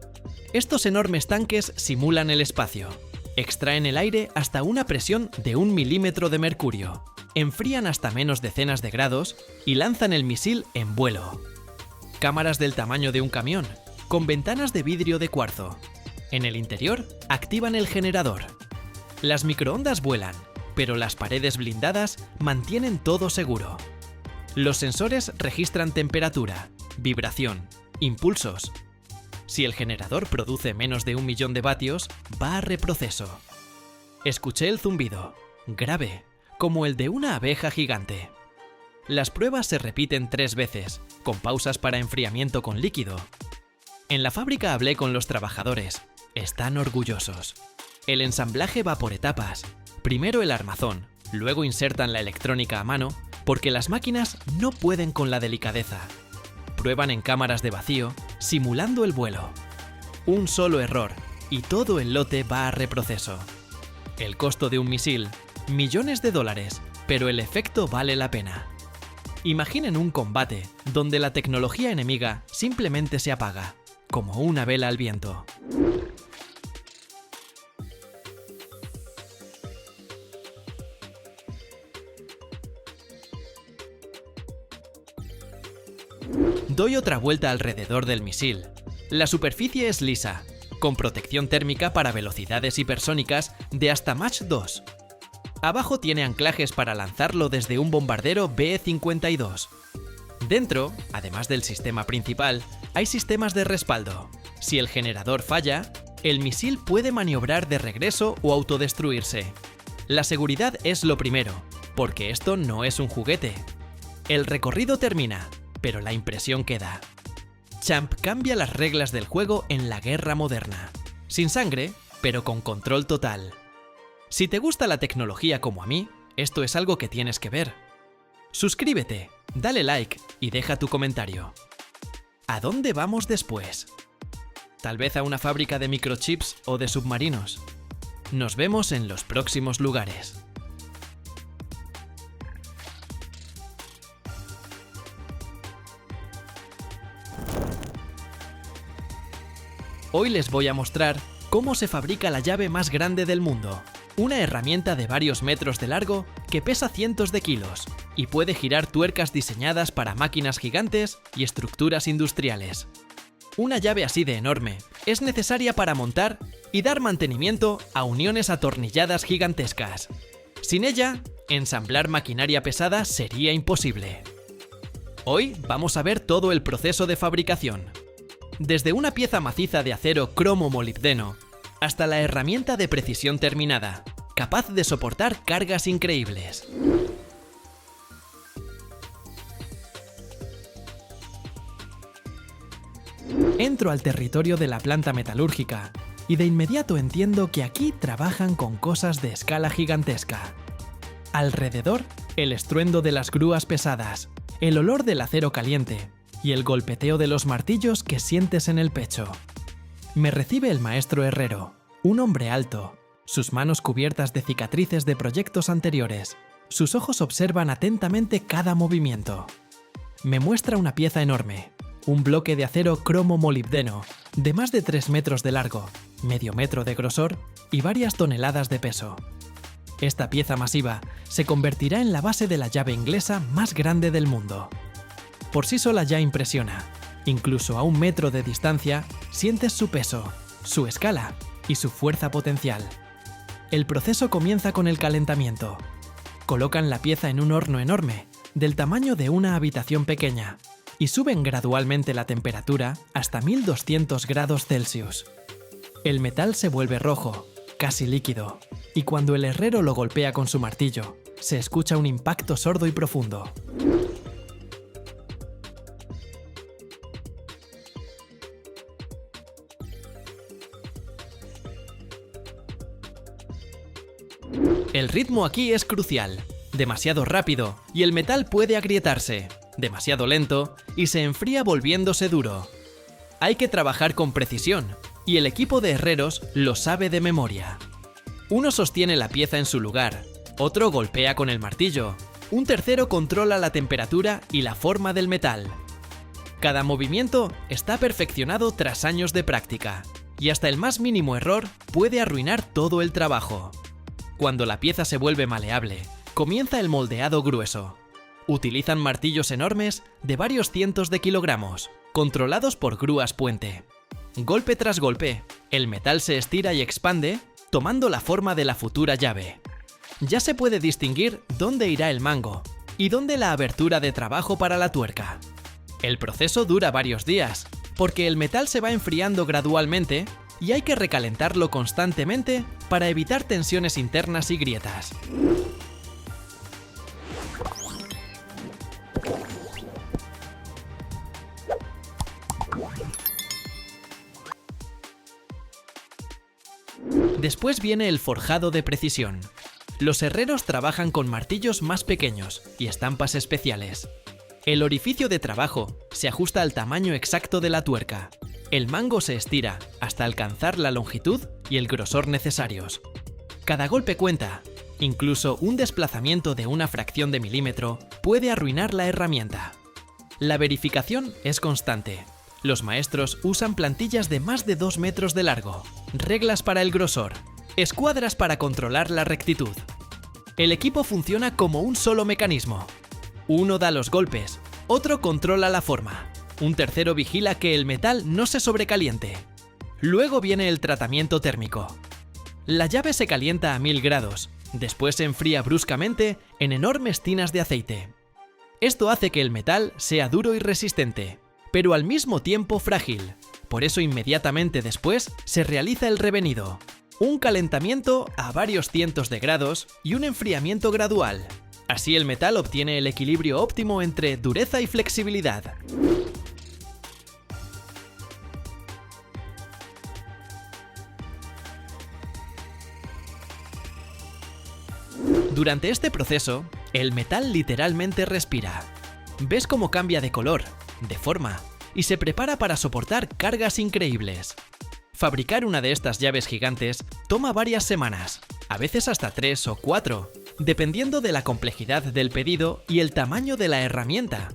Estos enormes tanques simulan el espacio. Extraen el aire hasta una presión de 1 milímetro de mercurio. Enfrían hasta menos decenas de grados y lanzan el misil en vuelo. Cámaras del tamaño de un camión, con ventanas de vidrio de cuarzo. En el interior, activan el generador. Las microondas vuelan, pero las paredes blindadas mantienen todo seguro. Los sensores registran temperatura, vibración, impulsos. Si el generador produce menos de 1 millón de vatios, va a reproceso. Escuché el zumbido, grave, como el de una abeja gigante. Las pruebas se repiten 3 veces, con pausas para enfriamiento con líquido. En la fábrica hablé con los trabajadores. Están orgullosos. El ensamblaje va por etapas. Primero el armazón, luego insertan la electrónica a mano, porque las máquinas no pueden con la delicadeza. Prueban en cámaras de vacío, simulando el vuelo. Un solo error, y todo el lote va a reproceso. El costo de un misil, millones de dólares, pero el efecto vale la pena. Imaginen un combate donde la tecnología enemiga simplemente se apaga, como una vela al viento. Doy otra vuelta alrededor del misil. La superficie es lisa, con protección térmica para velocidades hipersónicas de hasta Mach 2. Abajo tiene anclajes para lanzarlo desde un bombardero B-52. Dentro, además del sistema principal, hay sistemas de respaldo. Si el generador falla, el misil puede maniobrar de regreso o autodestruirse. La seguridad es lo primero, porque esto no es un juguete. El recorrido termina, pero la impresión queda. Champ cambia las reglas del juego en la guerra moderna. Sin sangre, pero con control total. Si te gusta la tecnología como a mí, esto es algo que tienes que ver. Suscríbete, dale like y deja tu comentario. ¿A dónde vamos después? ¿Tal vez a una fábrica de microchips o de submarinos? Nos vemos en los próximos lugares. Hoy les voy a mostrar cómo se fabrica la llave más grande del mundo. Una herramienta de varios metros de largo que pesa cientos de kilos y puede girar tuercas diseñadas para máquinas gigantes y estructuras industriales. Una llave así de enorme es necesaria para montar y dar mantenimiento a uniones atornilladas gigantescas. Sin ella, ensamblar maquinaria pesada sería imposible. Hoy vamos a ver todo el proceso de fabricación. Desde una pieza maciza de acero cromo-molibdeno hasta la herramienta de precisión terminada, capaz de soportar cargas increíbles. Entro al territorio de la planta metalúrgica y de inmediato entiendo que aquí trabajan con cosas de escala gigantesca. Alrededor, el estruendo de las grúas pesadas, el olor del acero caliente y el golpeteo de los martillos que sientes en el pecho. Me recibe el maestro herrero, un hombre alto, sus manos cubiertas de cicatrices de proyectos anteriores. Sus ojos observan atentamente cada movimiento. Me muestra una pieza enorme, un bloque de acero cromo-molibdeno de más de 3 metros de largo, medio metro de grosor y varias toneladas de peso. Esta pieza masiva se convertirá en la base de la llave inglesa más grande del mundo. Por sí sola ya impresiona. Incluso a 1 metro de distancia, sientes su peso, su escala y su fuerza potencial. El proceso comienza con el calentamiento. Colocan la pieza en un horno enorme, del tamaño de una habitación pequeña, y suben gradualmente la temperatura hasta 1200 grados Celsius. El metal se vuelve rojo, casi líquido, y cuando el herrero lo golpea con su martillo, se escucha un impacto sordo y profundo. El ritmo aquí es crucial. Demasiado rápido y el metal puede agrietarse. Demasiado lento y se enfría volviéndose duro. Hay que trabajar con precisión y el equipo de herreros lo sabe de memoria. Uno sostiene la pieza en su lugar, otro golpea con el martillo, un tercero controla la temperatura y la forma del metal. Cada movimiento está perfeccionado tras años de práctica y hasta el más mínimo error puede arruinar todo el trabajo. Cuando la pieza se vuelve maleable, comienza el moldeado grueso. Utilizan martillos enormes de varios cientos de kilogramos, controlados por grúas puente. Golpe tras golpe, el metal se estira y expande, tomando la forma de la futura llave. Ya se puede distinguir dónde irá el mango, ¿Y dónde la abertura de trabajo para la tuerca? El proceso dura varios días, porque el metal se va enfriando gradualmente y hay que recalentarlo constantemente para evitar tensiones internas y grietas. Después viene el forjado de precisión. Los herreros trabajan con martillos más pequeños y estampas especiales. El orificio de trabajo se ajusta al tamaño exacto de la tuerca. El mango se estira hasta alcanzar la longitud y el grosor necesarios. Cada golpe cuenta. Incluso un desplazamiento de una fracción de milímetro puede arruinar la herramienta. La verificación es constante. Los maestros usan plantillas de más de 2 metros de largo, reglas para el grosor, escuadras para controlar la rectitud. El equipo funciona como un solo mecanismo. Uno da los golpes, otro controla la forma, un tercero vigila que el metal no se sobrecaliente. Luego viene el tratamiento térmico. La llave se calienta a 1000 grados, después se enfría bruscamente en enormes tinas de aceite. Esto hace que el metal sea duro y resistente, pero al mismo tiempo frágil. Por eso inmediatamente después se realiza el revenido, un calentamiento a varios cientos de grados y un enfriamiento gradual. Así el metal obtiene el equilibrio óptimo entre dureza y flexibilidad. Durante este proceso, el metal literalmente respira. ¿Ves cómo cambia de color, de forma, y se prepara para soportar cargas increíbles? Fabricar una de estas llaves gigantes toma varias semanas, a veces hasta 3 o 4, dependiendo de la complejidad del pedido y el tamaño de la herramienta.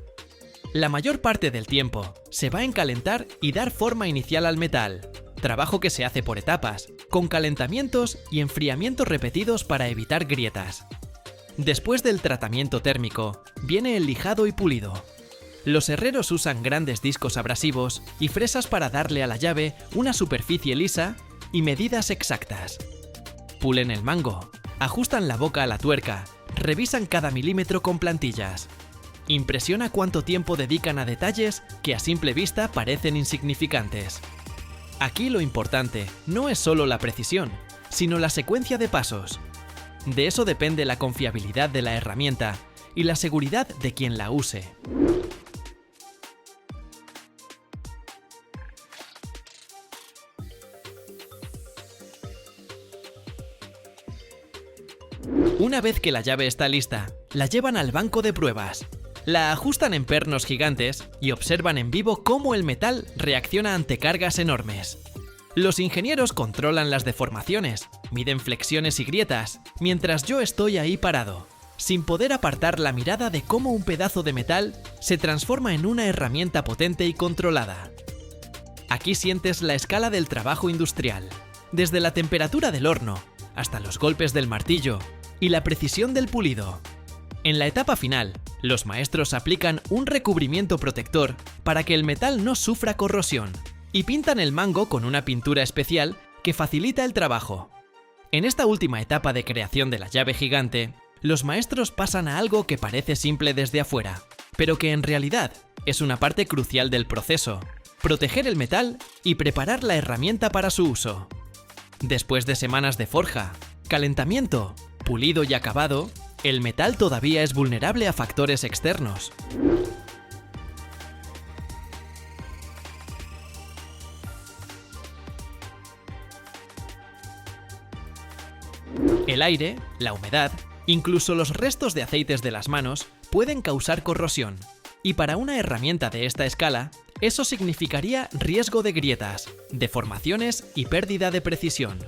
La mayor parte del tiempo se va en calentar y dar forma inicial al metal, trabajo que se hace por etapas, con calentamientos y enfriamientos repetidos para evitar grietas. Después del tratamiento térmico, viene el lijado y pulido. Los herreros usan grandes discos abrasivos y fresas para darle a la llave una superficie lisa y medidas exactas. Pulen el mango, ajustan la boca a la tuerca, revisan cada milímetro con plantillas. Impresiona cuánto tiempo dedican a detalles que a simple vista parecen insignificantes. Aquí lo importante no es solo la precisión, sino la secuencia de pasos. De eso depende la confiabilidad de la herramienta y la seguridad de quien la use. Una vez que la llave está lista, la llevan al banco de pruebas. La ajustan en pernos gigantes y observan en vivo cómo el metal reacciona ante cargas enormes. Los ingenieros controlan las deformaciones, miden flexiones y grietas, mientras yo estoy ahí parado, sin poder apartar la mirada de cómo un pedazo de metal se transforma en una herramienta potente y controlada. Aquí sientes la escala del trabajo industrial, desde la temperatura del horno hasta los golpes del martillo y la precisión del pulido. En la etapa final, los maestros aplican un recubrimiento protector para que el metal no sufra corrosión y pintan el mango con una pintura especial que facilita el trabajo. En esta última etapa de creación de la llave gigante, los maestros pasan a algo que parece simple desde afuera, pero que en realidad es una parte crucial del proceso: proteger el metal y preparar la herramienta para su uso. Después de semanas de forja, calentamiento, pulido y acabado, el metal todavía es vulnerable a factores externos. El aire, la humedad, incluso los restos de aceites de las manos pueden causar corrosión, y para una herramienta de esta escala, eso significaría riesgo de grietas, deformaciones y pérdida de precisión.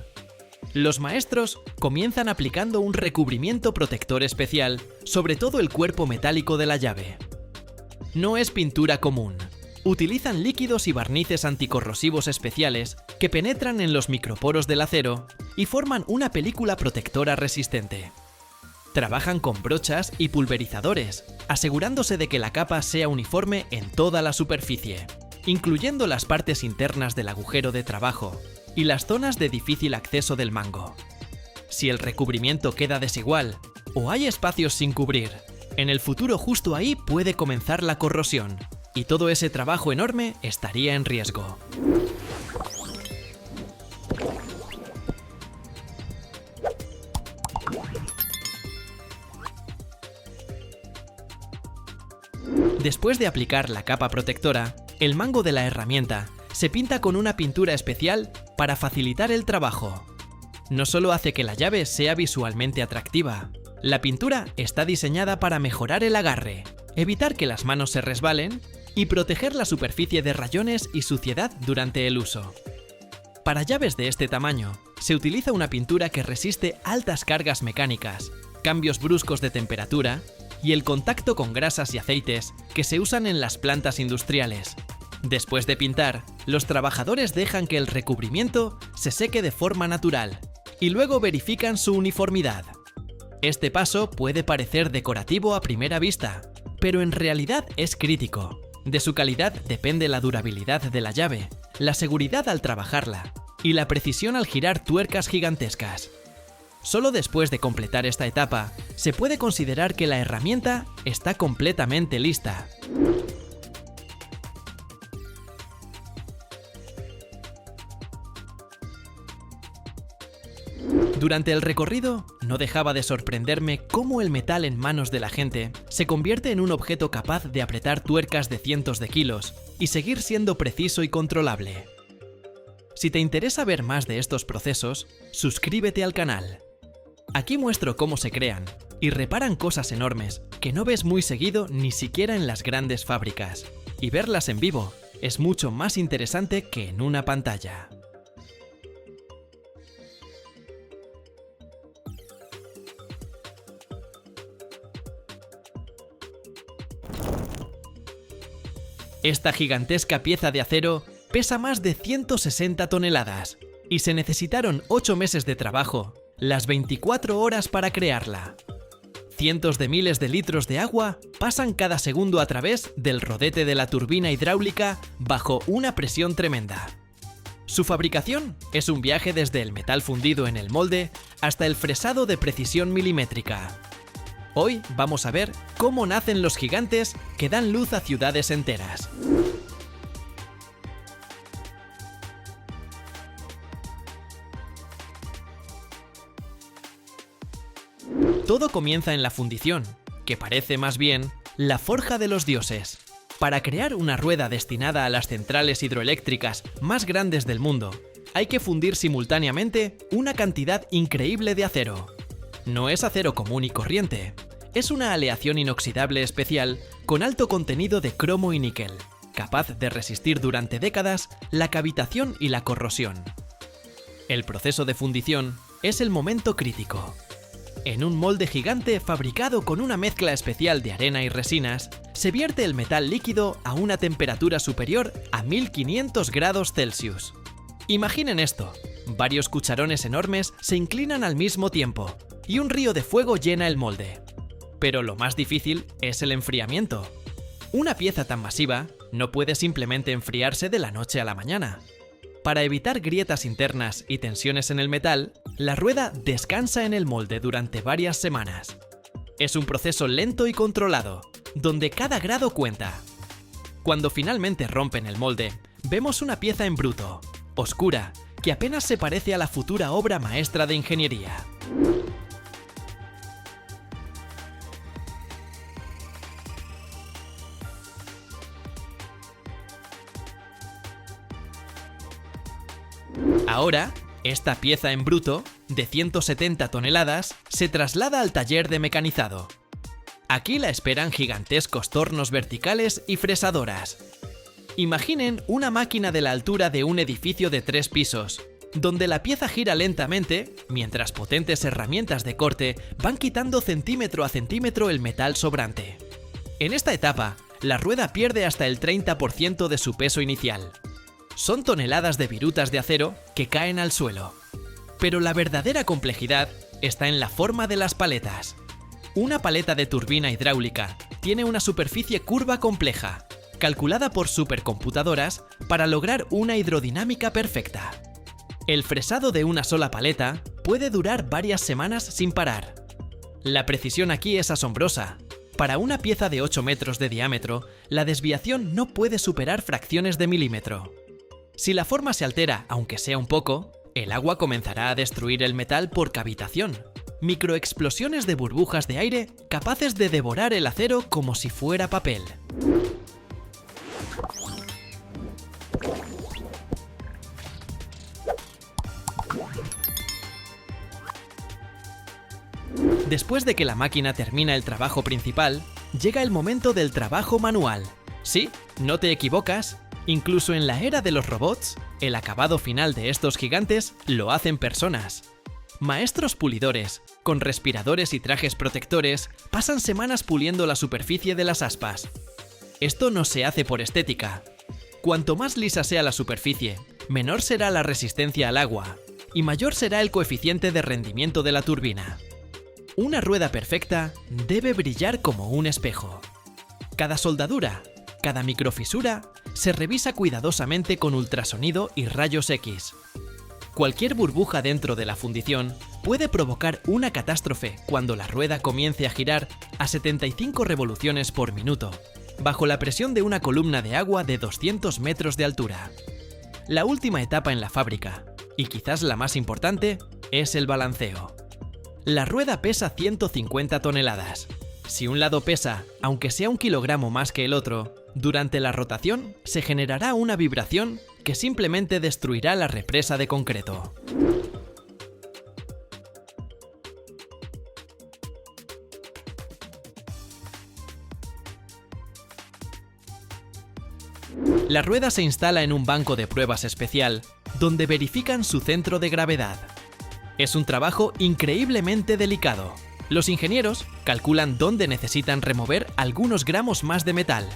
Los maestros comienzan aplicando un recubrimiento protector especial sobre todo el cuerpo metálico de la llave. No es pintura común. Utilizan líquidos y barnices anticorrosivos especiales que penetran en los microporos del acero y forman una película protectora resistente. Trabajan con brochas y pulverizadores, asegurándose de que la capa sea uniforme en toda la superficie, incluyendo las partes internas del agujero de trabajo y las zonas de difícil acceso del mango. Si el recubrimiento queda desigual o hay espacios sin cubrir, En el futuro justo ahí puede comenzar la corrosión, y todo ese trabajo enorme estaría en riesgo. Después de aplicar la capa protectora, el mango de la herramienta se pinta con una pintura especial para facilitar el trabajo. No solo hace que la llave sea visualmente atractiva, la pintura está diseñada para mejorar el agarre, evitar que las manos se resbalen y proteger la superficie de rayones y suciedad durante el uso. Para llaves de este tamaño, se utiliza una pintura que resiste altas cargas mecánicas, cambios bruscos de temperatura y el contacto con grasas y aceites que se usan en las plantas industriales. Después de pintar, los trabajadores dejan que el recubrimiento se seque de forma natural y luego verifican su uniformidad. Este paso puede parecer decorativo a primera vista, pero en realidad es crítico. De su calidad depende la durabilidad de la llave, la seguridad al trabajarla y la precisión al girar tuercas gigantescas. Solo después de completar esta etapa, se puede considerar que la herramienta está completamente lista. Durante el recorrido, no dejaba de sorprenderme cómo el metal en manos de la gente se convierte en un objeto capaz de apretar tuercas de cientos de kilos y seguir siendo preciso y controlable. Si te interesa ver más de estos procesos, suscríbete al canal. Aquí muestro cómo se crean y reparan cosas enormes que no ves muy seguido ni siquiera en las grandes fábricas, y verlas en vivo es mucho más interesante que en una pantalla. Esta gigantesca pieza de acero pesa más de 160 toneladas y se necesitaron 8 meses de trabajo, las 24 horas para crearla. Cientos de miles de litros de agua pasan cada segundo a través del rodete de la turbina hidráulica bajo una presión tremenda. Su fabricación es un viaje desde el metal fundido en el molde hasta el fresado de precisión milimétrica. Hoy vamos a ver cómo nacen los gigantes que dan luz a ciudades enteras. Todo comienza en la fundición, que parece más bien la forja de los dioses. Para crear una rueda destinada a las centrales hidroeléctricas más grandes del mundo, hay que fundir simultáneamente una cantidad increíble de acero. No es acero común y corriente, es una aleación inoxidable especial con alto contenido de cromo y níquel, capaz de resistir durante décadas la cavitación y la corrosión. El proceso de fundición es el momento crítico. En un molde gigante fabricado con una mezcla especial de arena y resinas, se vierte el metal líquido a una temperatura superior a 1500 grados Celsius. Imaginen esto, varios cucharones enormes se inclinan al mismo tiempo y un río de fuego llena el molde. Pero lo más difícil es el enfriamiento. Una pieza tan masiva no puede simplemente enfriarse de la noche a la mañana. Para evitar grietas internas y tensiones en el metal, la rueda descansa en el molde durante varias semanas. Es un proceso lento y controlado, donde cada grado cuenta. Cuando finalmente rompen el molde, vemos una pieza en bruto, oscura, que apenas se parece a la futura obra maestra de ingeniería. Ahora, esta pieza en bruto, de 170 toneladas, se traslada al taller de mecanizado. Aquí la esperan gigantescos tornos verticales y fresadoras. Imaginen una máquina de la altura de un edificio de 3 pisos, donde la pieza gira lentamente, mientras potentes herramientas de corte van quitando centímetro a centímetro el metal sobrante. En esta etapa, la rueda pierde hasta el 30% de su peso inicial. Son toneladas de virutas de acero que caen al suelo. Pero la verdadera complejidad está en la forma de las paletas. Una paleta de turbina hidráulica tiene una superficie curva compleja, calculada por supercomputadoras para lograr una hidrodinámica perfecta. El fresado de una sola paleta puede durar varias semanas sin parar. La precisión aquí es asombrosa. Para una pieza de 8 metros de diámetro, la desviación no puede superar fracciones de milímetro. Si la forma se altera, aunque sea un poco, el agua comenzará a destruir el metal por cavitación. Microexplosiones de burbujas de aire capaces de devorar el acero como si fuera papel. Después de que la máquina termina el trabajo principal, llega el momento del trabajo manual. Sí, no te equivocas, incluso en la era de los robots, el acabado final de estos gigantes lo hacen personas. Maestros pulidores, con respiradores y trajes protectores, pasan semanas puliendo la superficie de las aspas. Esto no se hace por estética. Cuanto más lisa sea la superficie, menor será la resistencia al agua y mayor será el coeficiente de rendimiento de la turbina. Una rueda perfecta debe brillar como un espejo. Cada soldadura, cada microfisura, se revisa cuidadosamente con ultrasonido y rayos X. Cualquier burbuja dentro de la fundición puede provocar una catástrofe cuando la rueda comience a girar a 75 revoluciones por minuto, bajo la presión de una columna de agua de 200 metros de altura. La última etapa en la fábrica, y quizás la más importante, es el balanceo. La rueda pesa 150 toneladas. Si un lado pesa, aunque sea 1 kilogramo más que el otro, durante la rotación se generará una vibración que simplemente destruirá la represa de concreto. La rueda se instala en un banco de pruebas especial, donde verifican su centro de gravedad. Es un trabajo increíblemente delicado. Los ingenieros calculan dónde necesitan remover algunos gramos más de metal,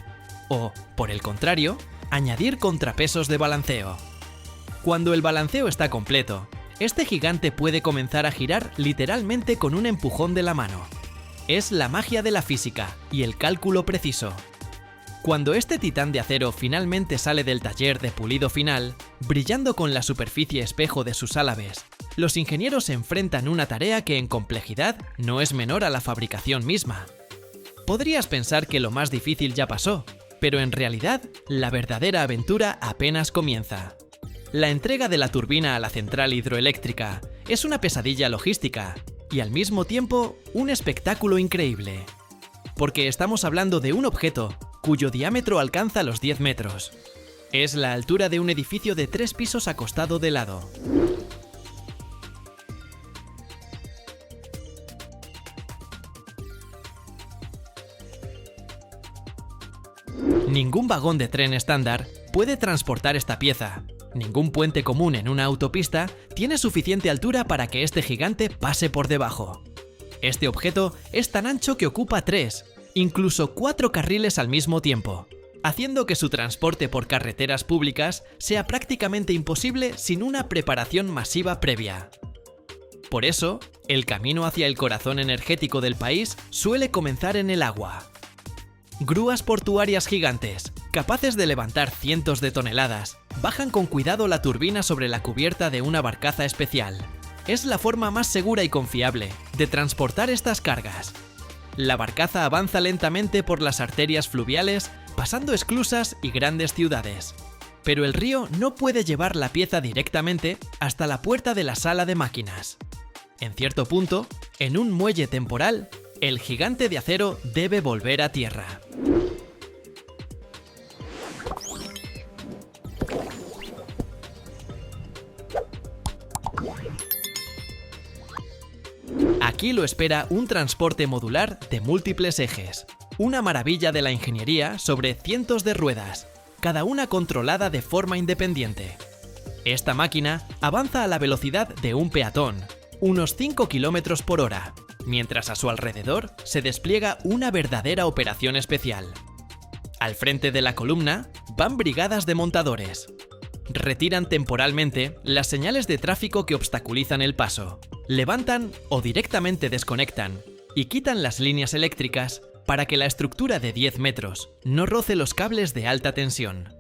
o, por el contrario, añadir contrapesos de balanceo. Cuando el balanceo está completo, este gigante puede comenzar a girar literalmente con un empujón de la mano. Es la magia de la física y el cálculo preciso. Cuando este titán de acero finalmente sale del taller de pulido final, brillando con la superficie espejo de sus álabes, los ingenieros enfrentan una tarea que en complejidad no es menor a la fabricación misma. Podrías pensar que lo más difícil ya pasó, pero en realidad la verdadera aventura apenas comienza. La entrega de la turbina a la central hidroeléctrica es una pesadilla logística y al mismo tiempo un espectáculo increíble. Porque estamos hablando de un objeto cuyo diámetro alcanza los 10 metros. Es la altura de un edificio de 3 pisos acostado de lado. Ningún vagón de tren estándar puede transportar esta pieza. Ningún puente común en una autopista tiene suficiente altura para que este gigante pase por debajo. Este objeto es tan ancho que ocupa 3, incluso 4 carriles al mismo tiempo, haciendo que su transporte por carreteras públicas sea prácticamente imposible sin una preparación masiva previa. Por eso, el camino hacia el corazón energético del país suele comenzar en el agua. Grúas portuarias gigantes, capaces de levantar cientos de toneladas, bajan con cuidado la turbina sobre la cubierta de una barcaza especial. Es la forma más segura y confiable de transportar estas cargas. La barcaza avanza lentamente por las arterias fluviales, pasando esclusas y grandes ciudades. Pero el río no puede llevar la pieza directamente hasta la puerta de la sala de máquinas. En cierto punto, en un muelle temporal, el gigante de acero debe volver a tierra. Aquí lo espera un transporte modular de múltiples ejes, una maravilla de la ingeniería sobre cientos de ruedas, cada una controlada de forma independiente. Esta máquina avanza a la velocidad de un peatón, unos 5 km por hora, mientras a su alrededor se despliega una verdadera operación especial. Al frente de la columna van brigadas de montadores. Retiran temporalmente las señales de tráfico que obstaculizan el paso, levantan o directamente desconectan y quitan las líneas eléctricas para que la estructura de 10 metros no roce los cables de alta tensión.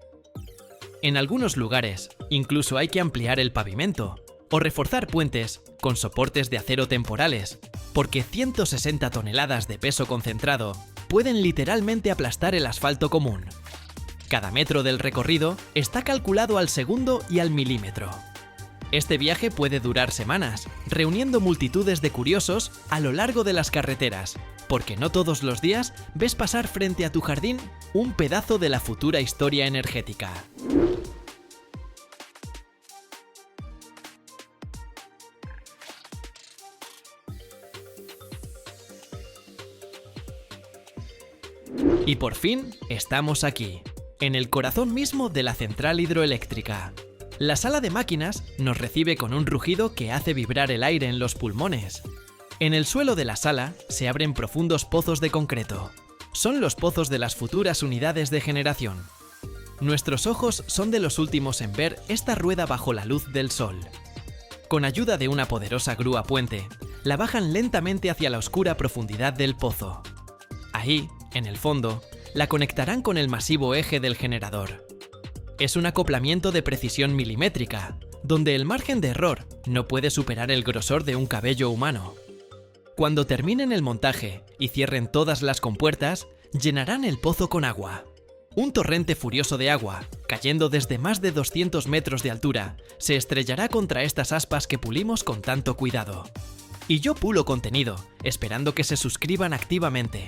En algunos lugares, incluso hay que ampliar el pavimento o reforzar puentes con soportes de acero temporales, porque 160 toneladas de peso concentrado pueden literalmente aplastar el asfalto común. Cada metro del recorrido está calculado al segundo y al milímetro. Este viaje puede durar semanas, reuniendo multitudes de curiosos a lo largo de las carreteras, porque no todos los días ves pasar frente a tu jardín un pedazo de la futura historia energética. Y por fin estamos aquí, en el corazón mismo de la central hidroeléctrica. La sala de máquinas nos recibe con un rugido que hace vibrar el aire en los pulmones. En el suelo de la sala se abren profundos pozos de concreto. Son los pozos de las futuras unidades de generación. Nuestros ojos son de los últimos en ver esta rueda bajo la luz del sol. Con ayuda de una poderosa grúa puente, la bajan lentamente hacia la oscura profundidad del pozo. Ahí, en el fondo, la conectarán con el masivo eje del generador. Es un acoplamiento de precisión milimétrica, donde el margen de error no puede superar el grosor de un cabello humano. Cuando terminen el montaje y cierren todas las compuertas, llenarán el pozo con agua. Un torrente furioso de agua, cayendo desde más de 200 metros de altura, se estrellará contra estas aspas que pulimos con tanto cuidado. Y yo pulo contenido, esperando que se suscriban activamente.